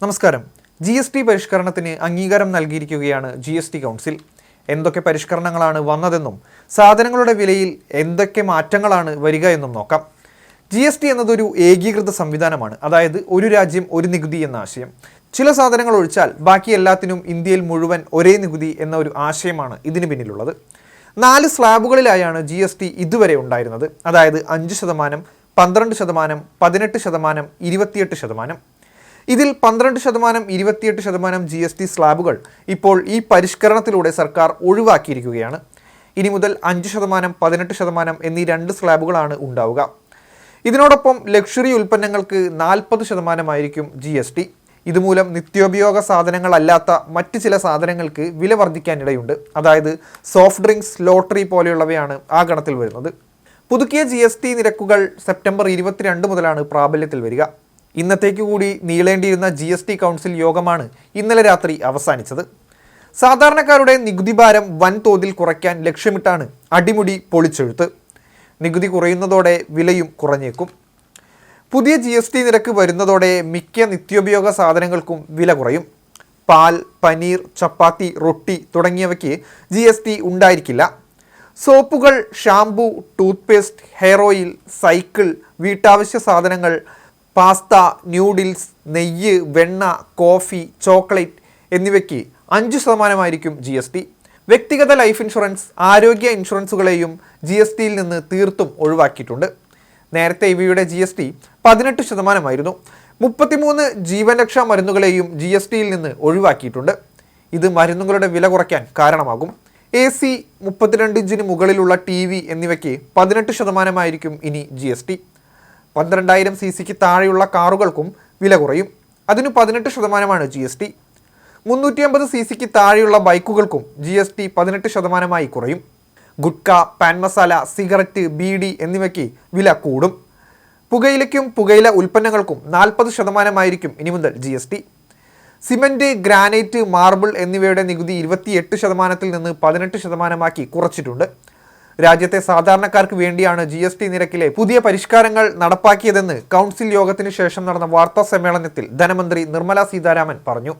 നമസ്കാരം. GST പരിഷ്കരണത്തിന് അംഗീകാരം നൽകിയിരിക്കുകയാണ് GST കൗൺസിൽ. എന്തൊക്കെ പരിഷ്കരണങ്ങളാണ് വന്നതെന്നും സാധനങ്ങളുടെ വിലയിൽ എന്തൊക്കെ മാറ്റങ്ങളാണ് വരിക എന്നും നോക്കാം. GST എന്നതൊരു ഏകീകൃത സംവിധാനമാണ്. അതായത് ഒരു രാജ്യം ഒരു നികുതി എന്ന ആശയം. ചില സാധനങ്ങൾ ഒഴിച്ചാൽ ബാക്കി എല്ലാത്തിനും ഇന്ത്യയിൽ മുഴുവൻ ഒരേ നികുതി എന്ന ഒരു ആശയമാണ് ഇതിന് പിന്നിലുള്ളത്. 4 സ്ലാബുകളിലായാണ് GST ഇതുവരെ ഉണ്ടായിരുന്നത്. അതായത് 5%, 12%, 18%, 28%. ഇതിൽ 12%, 28% GST സ്ലാബുകൾ ഇപ്പോൾ ഈ പരിഷ്കരണത്തിലൂടെ സർക്കാർ ഒഴിവാക്കിയിരിക്കുകയാണ്. ഇനി മുതൽ 5%, 18% എന്നീ 2 സ്ലാബുകളാണ് ഉണ്ടാവുക. ഇതിനോടൊപ്പം ലക്ഷറി ഉൽപ്പന്നങ്ങൾക്ക് 40% GST. ഇതുമൂലം നിത്യോപയോഗ സാധനങ്ങളല്ലാത്ത മറ്റ് ചില സാധനങ്ങൾക്ക് വില വർദ്ധിക്കാനിടയുണ്ട്. അതായത് സോഫ്റ്റ് ഡ്രിങ്ക്സ്, ലോട്ടറി പോലെയുള്ളവയാണ് ആ ഗണത്തിൽ വരുന്നത്. പുതുക്കിയ GST നിരക്കുകൾ സെപ്റ്റംബർ 22 മുതലാണ് പ്രാബല്യത്തിൽ വരിക. ഇന്നത്തേക്ക് കൂടി നീളേണ്ടിയിരുന്ന GST കൗൺസിൽ യോഗമാണ് ഇന്നലെ രാത്രി അവസാനിച്ചത്. സാധാരണക്കാരുടെ നികുതി ഭാരം വൻതോതിൽ കുറയ്ക്കാൻ ലക്ഷ്യമിട്ടാണ് അടിമുടി പൊളിച്ചെഴുത്ത്. നികുതി കുറയുന്നതോടെ വിലയും കുറഞ്ഞേക്കും. പുതിയ GST നിരക്ക് വരുന്നതോടെ മിക്ക നിത്യോപയോഗ സാധനങ്ങൾക്കും വില കുറയും. പാൽ, പനീർ, ചപ്പാത്തി, റൊട്ടി തുടങ്ങിയവയ്ക്ക് GST ഉണ്ടായിരിക്കില്ല. സോപ്പുകൾ, shampoo, toothpaste, hair oil, cycle, വീട്ടാവശ്യ സാധനങ്ങൾ, പാസ്ത, ന്യൂഡിൽസ്, നെയ്യ്, വെണ്ണ, കോഫി, ചോക്ലേറ്റ് എന്നിവയ്ക്ക് 5% GST. വ്യക്തിഗത ലൈഫ് ഇൻഷുറൻസ്, ആരോഗ്യ ഇൻഷുറൻസുകളെയും GSTയിൽ നിന്ന് തീർത്തും ഒഴിവാക്കിയിട്ടുണ്ട്. നേരത്തെ ഇവയുടെ GST 18%. 33 ജീവൻ രക്ഷാ മരുന്നുകളെയും GSTയിൽ നിന്ന് ഒഴിവാക്കിയിട്ടുണ്ട്. ഇത് മരുന്നുകളുടെ വില കുറയ്ക്കാൻ കാരണമാകും. AC, 32 ഇഞ്ചിന് മുകളിലുള്ള TV എന്നിവയ്ക്ക് 18% ഇനി GST. 12,000 cc താഴെയുള്ള കാറുകൾക്കും വില കുറയും. അതിന് 18% GST. 350 cc താഴെയുള്ള ബൈക്കുകൾക്കും GST 18% കുറയും. ഗുഡ്ക, പാൻ മസാല, സിഗരറ്റ്, ബീഡി എന്നിവയ്ക്ക് വില കൂടും. പുകയിലയ്ക്കും പുകയില ഉൽപ്പന്നങ്ങൾക്കും 40% ഇനി മുതൽ GST. സിമൻറ്റ്, ഗ്രാനൈറ്റ്, മാർബിൾ എന്നിവയുടെ നികുതി 28% നിന്ന് 18% കുറച്ചിട്ടുണ്ട്. രാജ്യത്തെ സാധാരണക്കാർക്ക് വേണ്ടിയാണ് GST നിരക്കിലെ പുതിയ പരിഷ്കാരങ്ങൾ നടപ്പാക്കിയതെന്ന് കൗൺസിൽ യോഗത്തിന് ശേഷം നടന്ന വാർത്താ സമ്മേളനത്തിൽ ധനമന്ത്രി നിർമ്മല സീതാരാമൻ പറഞ്ഞു.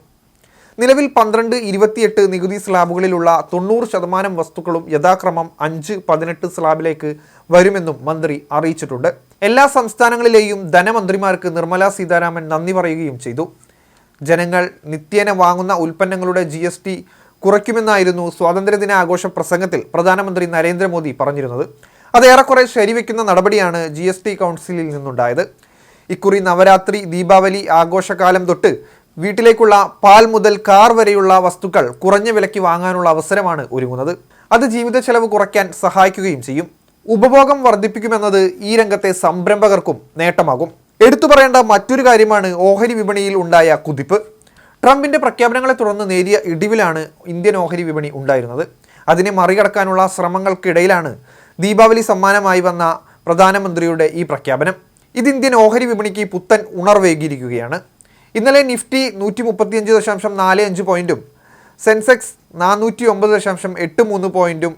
നിലവിൽ 12, 28 നികുതി സ്ലാബുകളിലുള്ള 90% വസ്തുക്കളും യഥാക്രമം 5, 18 സ്ലാബിലേക്ക് വരുമെന്നും മന്ത്രി അറിയിച്ചിട്ടുണ്ട്. എല്ലാ സംസ്ഥാനങ്ങളിലെയും ധനമന്ത്രിമാർക്ക് നിർമ്മല സീതാരാമൻ നന്ദി പറയുകയും ചെയ്തു. ജനങ്ങൾ നിത്യേന വാങ്ങുന്ന ഉൽപ്പന്നങ്ങളുടെ GST കുറയ്ക്കുമെന്നായിരുന്നു സ്വാതന്ത്ര്യദിന ആഘോഷ പ്രസംഗത്തിൽ പ്രധാനമന്ത്രി നരേന്ദ്രമോദി പറഞ്ഞിരുന്നത്. അത് ഏറെക്കുറെ ശരിവെക്കുന്ന നടപടിയാണ് GST കൗൺസിലിൽ നിന്നുണ്ടായത്. ഇക്കുറി നവരാത്രി, ദീപാവലി ആഘോഷകാലം തൊട്ട് വീട്ടിലേക്കുള്ള പാൽ മുതൽ കാർ വരെയുള്ള വസ്തുക്കൾ കുറഞ്ഞ വിലയ്ക്ക് വാങ്ങാനുള്ള അവസരമാണ് ഒരുങ്ങുന്നത്. അത് ജീവിത ചെലവ് കുറയ്ക്കാൻ സഹായിക്കുകയും ചെയ്യും. ഉപഭോഗം വർദ്ധിപ്പിക്കുമെന്നത് ഈ രംഗത്തെ സംരംഭകർക്കും നേട്ടമാകും. എടുത്തു പറയേണ്ട മറ്റൊരു കാര്യമാണ് ഓഹരി വിപണിയിൽ ഉണ്ടായ കുതിപ്പ്. ട്രംപിന്റെ പ്രഖ്യാപനങ്ങളെ തുടർന്ന് നേരിയ ഇടിവിലാണ് ഇന്ത്യൻ ഓഹരി വിപണി ഉണ്ടായിരുന്നത്. അതിനെ മറികടക്കാനുള്ള ശ്രമങ്ങൾക്കിടയിലാണ് ദീപാവലി സമ്മാനമായി വന്ന പ്രധാനമന്ത്രിയുടെ ഈ പ്രഖ്യാപനം. ഇത് ഇന്ത്യൻ ഓഹരി വിപണിക്ക് പുത്തൻ ഉണർവേകിയിരിക്കുകയാണ്. ഇന്നലെ നിഫ്റ്റി 135.45 പോയിന്റും സെൻസെക്സ് 409.83 പോയിന്റും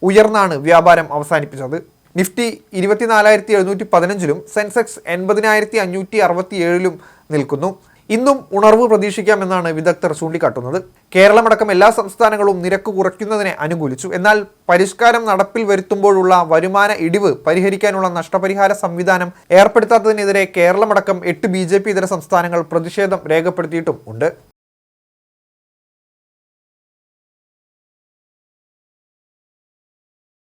ഉയർന്നാണ് വ്യാപാരം അവസാനിപ്പിച്ചത്. നിഫ്റ്റി 24,715-ലും സെൻസെക്സ് 80,567-ലും നിൽക്കുന്നു. ഇന്നും ഉണർവ് പ്രതീക്ഷിക്കാമെന്നാണ് വിദഗ്ധർ ചൂണ്ടിക്കാട്ടുന്നത്. കേരളമടക്കം എല്ലാ സംസ്ഥാനങ്ങളും നിരക്ക് കുറയ്ക്കുന്നതിനെ അനുകൂലിച്ചു. എന്നാൽ പരിഷ്കാരം നടപ്പിൽ വരുത്തുമ്പോഴുള്ള വരുമാന ഇടിവ് പരിഹരിക്കാനുള്ള നഷ്ടപരിഹാര സംവിധാനം ഏർപ്പെടുത്താത്തതിനെതിരെ കേരളമടക്കം 8 BJP ഇതര സംസ്ഥാനങ്ങൾ പ്രതിഷേധം രേഖപ്പെടുത്തിയിട്ടും ഉണ്ട്.